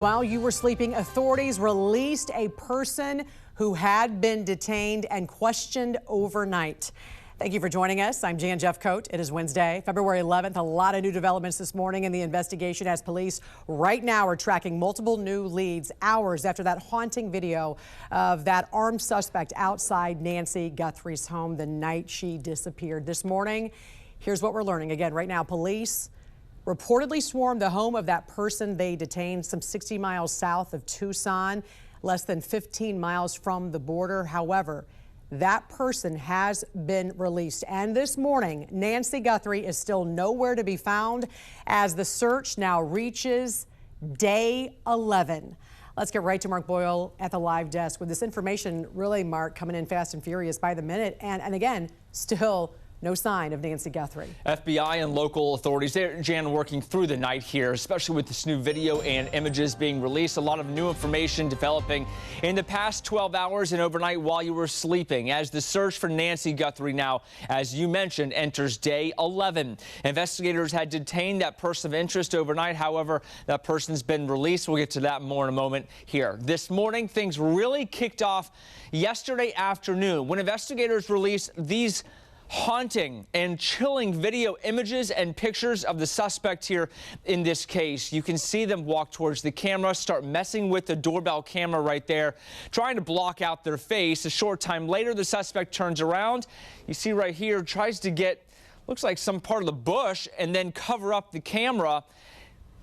While you were sleeping, authorities released a person who had been detained and questioned overnight. Thank you for joining us. I'm Jan Jeffcoat. It is Wednesday, February 11th. A lot of new developments this morning in the investigation as police right now are tracking multiple new leads hours after that haunting video of that armed suspect outside Nancy Guthrie's home the night she disappeared. This morning, here's what we're learning. Again, right now, police reportedly swarmed the home of that person they detained some 60 miles south of Tucson, less than 15 miles from the border. However, that person has been released. And this morning, Nancy Guthrie is still nowhere to be found as the search now reaches day 11. Let's get right to Mark Boyle at the live desk with this information. Really, Mark, coming in fast and furious by the minute. And again, still no sign of Nancy Guthrie. FBI and local authorities, they're, Jan, working through the night here, especially with this new video and images being released. A lot of new information developing in the past 12 hours and overnight while you were sleeping as the search for Nancy Guthrie now, as you mentioned, enters day 11. Investigators had detained that person of interest overnight. However, that person's been released. We'll get to that more in a moment here. This morning, things really kicked off yesterday afternoon when investigators released these haunting and chilling video images and pictures of the suspect here in this case. You can see them walk towards the camera, start messing with the doorbell camera right there, trying to block out their face. A short time later, the suspect turns around. You see right here, tries to get, looks like some part of the bush and then cover up the camera.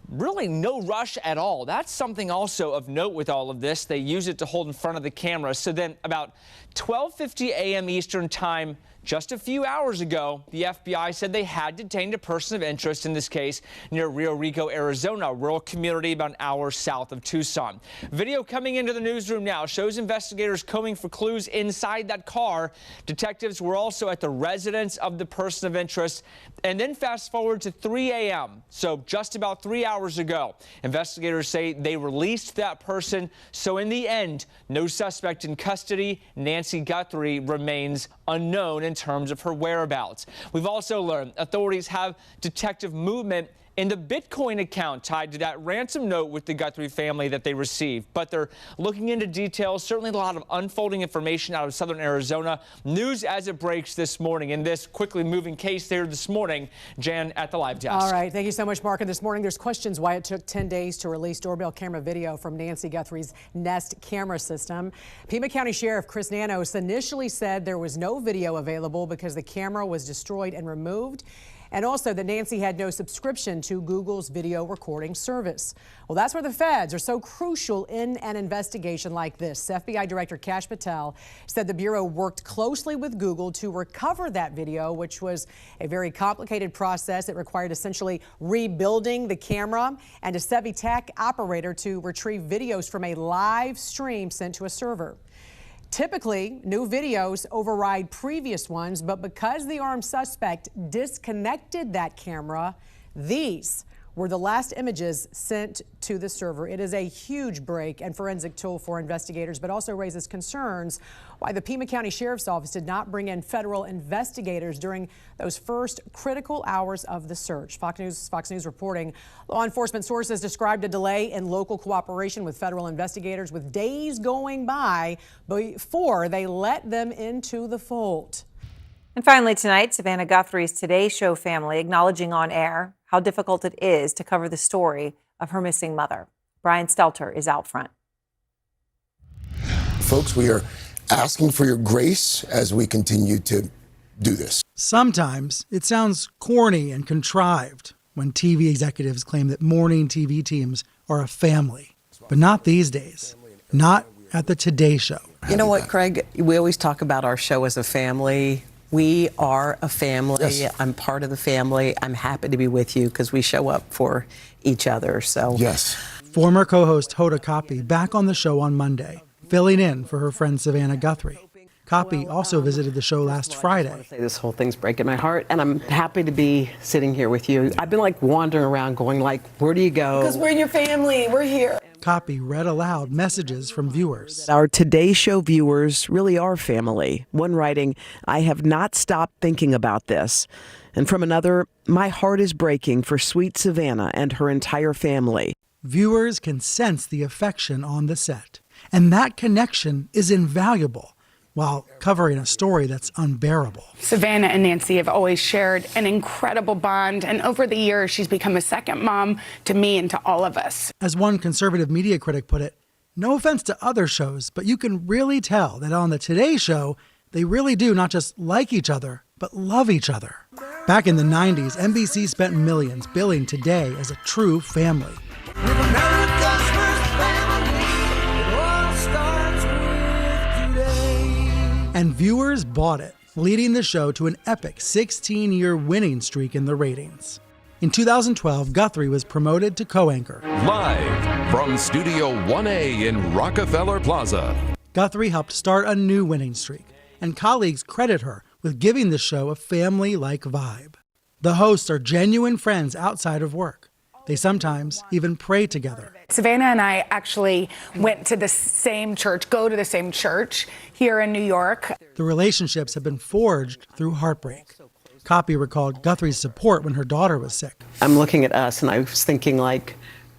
Really no rush at all. That's something also of note with all of this. They use it to hold in front of the camera. So then about 12:50 a.m. Eastern time, just a few hours ago, the FBI said they had detained a person of interest in this case near Rio Rico, Arizona, a rural community about an hour south of Tucson. Video coming into the newsroom now shows investigators combing for clues inside that car. Detectives were also at the residence of the person of interest. And then fast forward to 3 a.m., so just about 3 hours ago. Investigators say they released that person. So in the end, no suspect in custody. Nancy Guthrie remains unknown in terms of her whereabouts. We've also learned authorities have detective movement in the Bitcoin account tied to that ransom note with the Guthrie family that they received. But they're looking into details. Certainly a lot of unfolding information out of southern Arizona. News as it breaks this morning in this quickly moving case there this morning. Jan at the live desk. All right. Thank you so much, Mark. And this morning, there's questions why it took 10 days to release doorbell camera video from Nancy Guthrie's Nest camera system. Pima County Sheriff Chris Nanos initially said there was no video available because the camera was destroyed and removed, and also that Nancy had no subscription to Google's video recording service. Well, that's where the feds are so crucial in an investigation like this. FBI Director Kash Patel said the Bureau worked closely with Google to recover that video, which was a very complicated process. It required essentially rebuilding the camera and a Sevi Tech operator to retrieve videos from a live stream sent to a server. Typically, new videos override previous ones, but because the armed suspect disconnected that camera, these were the last images sent to the server. It is a huge break and forensic tool for investigators, but also raises concerns why the Pima County Sheriff's Office did not bring in federal investigators during those first critical hours of the search. Fox News reporting law enforcement sources described a delay in local cooperation with federal investigators, with days going by before they let them into the fold. And finally tonight, Savannah Guthrie's Today Show family acknowledging on air how difficult it is to cover the story of her missing mother. Brian Stelter is out front. Folks, we are asking for your grace as we continue to do this. Sometimes it sounds corny and contrived when TV executives claim that morning TV teams are a family, but not these days. Not at the Today Show. You know what, Craig? We always talk about our show as a family. We are a family. Yes. I'm part of the family. I'm happy to be with you because we show up for each other. So yes. Former co-host Hoda Kotb back on the show on Monday, filling in for her friend Savannah Guthrie. Kotb also visited the show last Friday. This whole thing's breaking my heart, and I'm happy to be sitting here with you. I've been like wandering around going like, where do you go? Because we're in your family. We're here. Kotb read aloud messages from viewers. Our Today Show viewers really are family. One writing, I have not stopped thinking about this. And from another, my heart is breaking for sweet Savannah and her entire family. viewers can sense the affection on the set. And that connection is invaluable while covering a story that's unbearable. Savannah and Nancy have always shared an incredible bond, and over the years, she's become a second mom to me and to all of us. As one conservative media critic put it, no offense to other shows, but you can really tell that on the Today Show, they really do not just like each other, but love each other. Back in the 90s, NBC spent millions billing Today as a true family. And viewers bought it, leading the show to an epic 16-year winning streak in the ratings. In 2012, Guthrie was promoted to co-anchor. Live from Studio 1A in Rockefeller Plaza. Guthrie helped start a new winning streak, and colleagues credit her with giving the show a family-like vibe. The hosts are genuine friends outside of work. They sometimes even pray together. Savannah and I actually went to the same church, go to the same church here in New York. The relationships have been forged through heartbreak. Copy recalled Guthrie's support when her daughter was sick. I'm looking at us and I was thinking, like,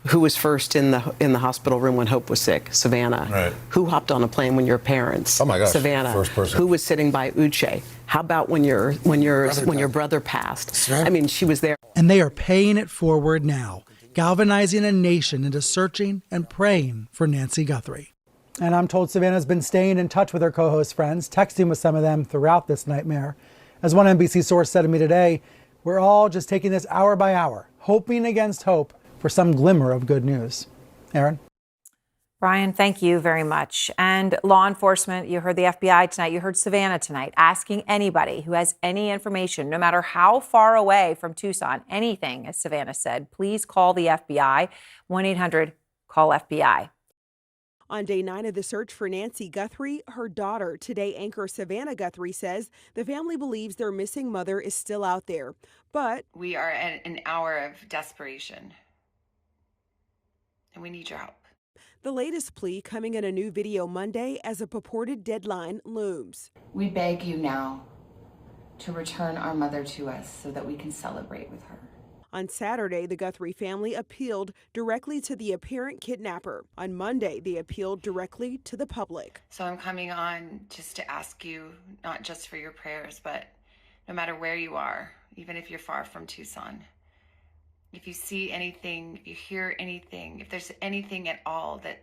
who was first in the hospital room when Hope was sick? Savannah. Right. Who hopped on a plane when your parents? Oh my gosh. Savannah. First person. Who was sitting by Uche? How about when your brother passed? I mean, she was there. And they are paying it forward now, galvanizing a nation into searching and praying for Nancy Guthrie. And I'm told Savannah's been staying in touch with her co-host friends, texting with some of them throughout this nightmare. As one NBC source said to me today, we're all just taking this hour by hour, hoping against hope for some glimmer of good news. Aaron? Brian, thank you very much. And law enforcement, you heard the FBI tonight, you heard Savannah tonight, asking anybody who has any information, no matter how far away from Tucson, anything, as Savannah said, please call the FBI, 1-800-CALL-FBI. On day 9 of the search for Nancy Guthrie, her daughter, Today anchor Savannah Guthrie, says the family believes their missing mother is still out there. But we are at an hour of desperation, and we need your help. The latest plea coming in a new video Monday as a purported deadline looms. We beg you now to return our mother to us so that we can celebrate with her. On Saturday, the Guthrie family appealed directly to the apparent kidnapper. On Monday, they appealed directly to the public. So I'm coming on just to ask you, not just for your prayers, but no matter where you are, even if you're far from Tucson, if you see anything, you hear anything, if there's anything at all that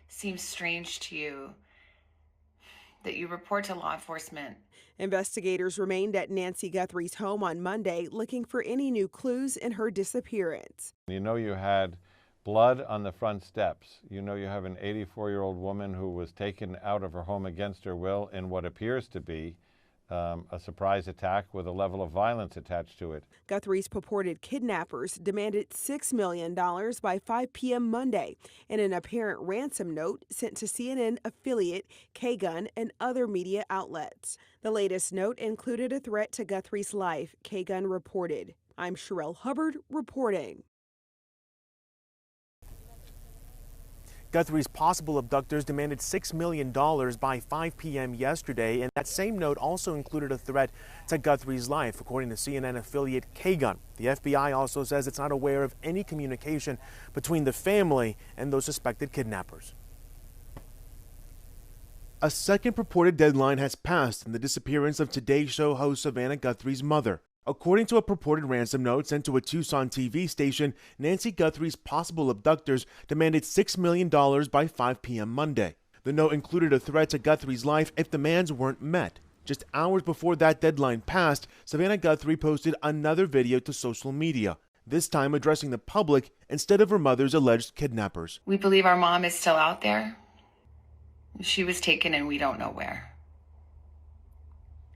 seems strange to you, that you report to law enforcement. Investigators remained at Nancy Guthrie's home on Monday looking for any new clues in her disappearance. You know you had blood on the front steps. You know you have an 84-year-old woman who was taken out of her home against her will in what appears to be a surprise attack with a level of violence attached to it. Guthrie's purported kidnappers demanded $6 million by 5 p.m. Monday in an apparent ransom note sent to CNN affiliate K-Gun and other media outlets. The latest note included a threat to Guthrie's life, K-Gun reported. I'm Sherelle Hubbard reporting. Guthrie's possible abductors demanded $6 million by 5 p.m. yesterday, and that same note also included a threat to Guthrie's life, according to CNN affiliate K-Gun. The FBI also says it's not aware of any communication between the family and those suspected kidnappers. A second purported deadline has passed in the disappearance of Today Show host Savannah Guthrie's mother. According to a purported ransom note sent to a Tucson TV station, Nancy Guthrie's possible abductors demanded $6 million by 5 p.m. Monday. The note included a threat to Guthrie's life if demands weren't met. Just hours before that deadline passed, Savannah Guthrie posted another video to social media, this time addressing the public instead of her mother's alleged kidnappers. We believe our mom is still out there. She was taken and we don't know where.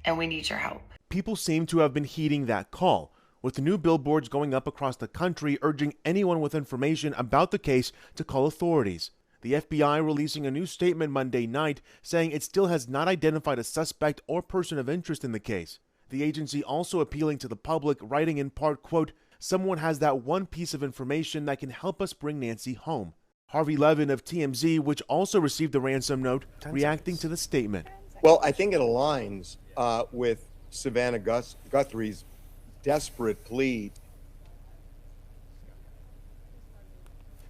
And we need your help. People seem to have been heeding that call, with the new billboards going up across the country urging anyone with information about the case to call authorities. The FBI releasing a new statement Monday night saying it still has not identified a suspect or person of interest in the case. The agency also appealing to the public, writing in part, quote, "Someone has that one piece of information that can help us bring Nancy home." Harvey Levin of TMZ, which also received the ransom note, reacting to the statement. Well, I think it aligns with Savannah Guthrie's desperate plea.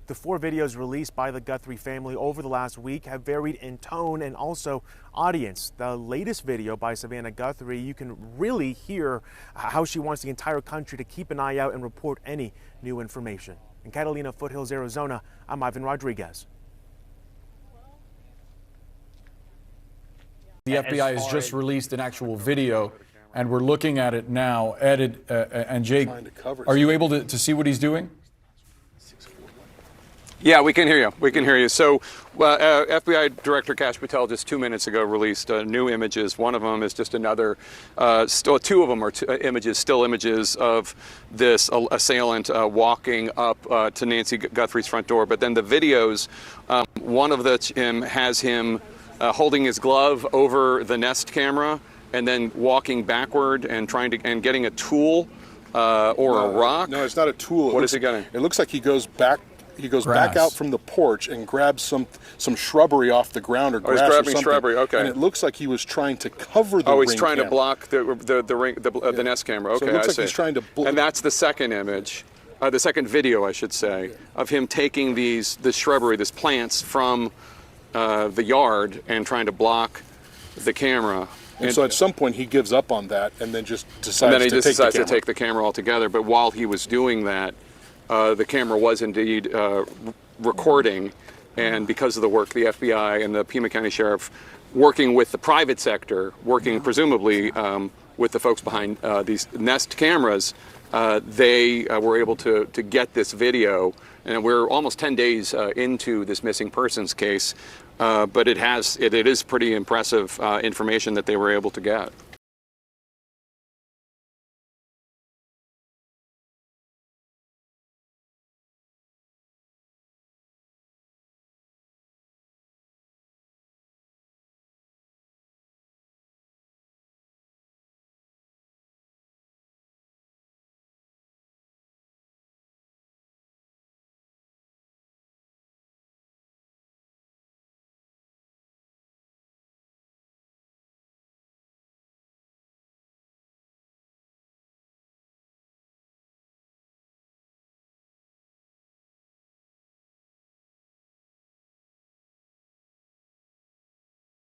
The 4 videos released by the Guthrie family over the last week have varied in tone and also audience. The latest video by Savannah Guthrie, you can really hear how she wants the entire country to keep an eye out and report any new information. In Catalina Foothills, Arizona, I'm Ivan Rodriguez. The FBI has just released an actual video, and we're looking at it now. Ed and Jake, are you able to see what he's doing? Yeah, we can hear you. We can hear you. So FBI Director Kash Patel just 2 minutes ago released new images. One of them is just another, 2 of them are images, still images of this assailant walking up to Nancy Guthrie's front door. But then the videos, one of them has him holding his glove over the Nest camera and then walking backward and getting a tool or a rock. No, it's not a tool. What is he getting? It looks like he goes back. He goes back out from the porch and grabs some shrubbery off the ground or grass he's grabbing or something. Shrubbery. Okay. And it looks like he was trying to cover the ring. Oh, he's trying camera. to block the Nest camera. Okay, so it looks I like see. He's trying to. And that's the second image, the second video, I should say, of him taking this shrubbery, these plants from the yard and trying to block the camera. And so at some point he gives up on that and then just decides to take the camera altogether. But while he was doing that, the camera was indeed recording, and because of the work the FBI and the Pima County Sheriff, working with the private sector, working presumably with the folks behind these Nest cameras, they were able to get this video. And we're almost 10 days into this missing persons case, but it is pretty impressive information that they were able to get.